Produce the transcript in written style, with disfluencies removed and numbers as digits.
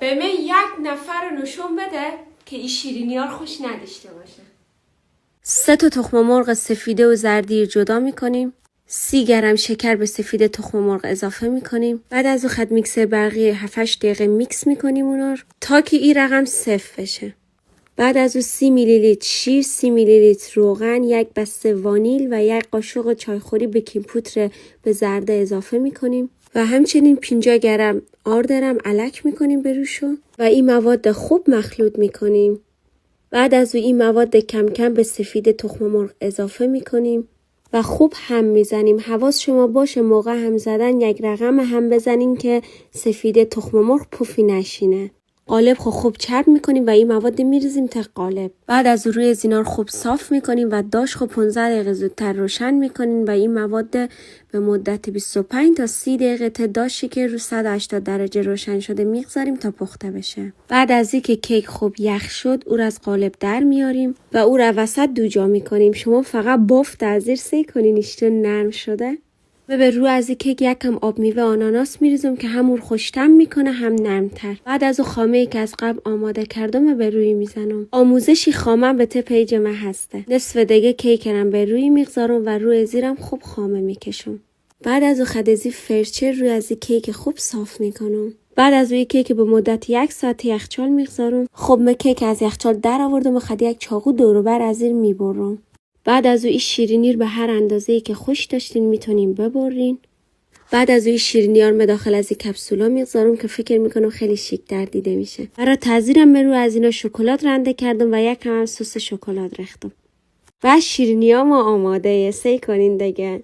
به من یک نفر رو نشون بده که این شیرینی ها خوش نداشته باشه. 3 تا تخم مرغ سفیده و زردی جدا میکنیم. 30 گرم شکر به سفید تخم مرغ اضافه میکنیم. بعد از اون خط میکسر برقی 7-8 دقیقه میکس میکنیم اونا رو تا که این رقم صفر بشه. بعد از اون 30 میلی لیتر شیر، 30 میلی لیتر روغن، 1 بسته وانیل و 1 قاشق چایخوری بیکینگ پودر به زرده اضافه میکنیم و همچنین 50 گرم آردرم الک میکنیم به روشو و این مواد خوب مخلوط میکنیم. بعد از اون این مواد کم کم به سفید تخم مرغ اضافه میکنیم و خوب هم میزنیم. حواس شما باشه موقع هم زدن یک رقم هم بزنین که سفید تخم مرغ پوفی نشینه. قالب خوب چرب میکنیم و این مواد میریزیم تا قالب. بعد از روی زینار خوب صاف میکنیم و داش 15 دقیقه زودتر روشن میکنیم و این مواد به مدت 25 تا 30 دقیقه تا داشی که رو 180 درجه روشن شده میگذاریم تا پخته بشه. بعد از اینکه کیک خوب یخ شد او را از قالب در میاریم و او را وسط دوجا میکنیم. شما فقط بافت از زیر سی کنین ایشتون نرم شده. و به رو از کیک یکم آب میوه آناناس میریزم که همون خوشتم میکنه هم نرمتر. بعد از اون خامه‌ای که از قبل آماده کردم و به روی میزنم. آموزشی خامم به ته پیج من هسته. نصف دیگه کیکرم به روی میگذارم و روی زیرم خوب خامه میکشم. بعد از اون خدزی فرچه روی از کیک خوب صاف میکنم. بعد از روی کیک به مدت 1 ساعت یخچال میگذارم. خب من کیک از یخچال در آوردم و خد یک چاقو دور و بر از زیر میبرم. بعد از این شیرینی رو به هر اندازه‌ای که خوش داشتین میتونین ببرین. بعد از این شیرینی ها رو داخل از این کپسولا میذارم که فکر میکنم خیلی شیک در دیده میشه. برای تزیینم رو از اینا شکلات رنده کردم و یک هم سس شکلات ریختم. و شیرینی ها ما آماده سی کنین دیگه.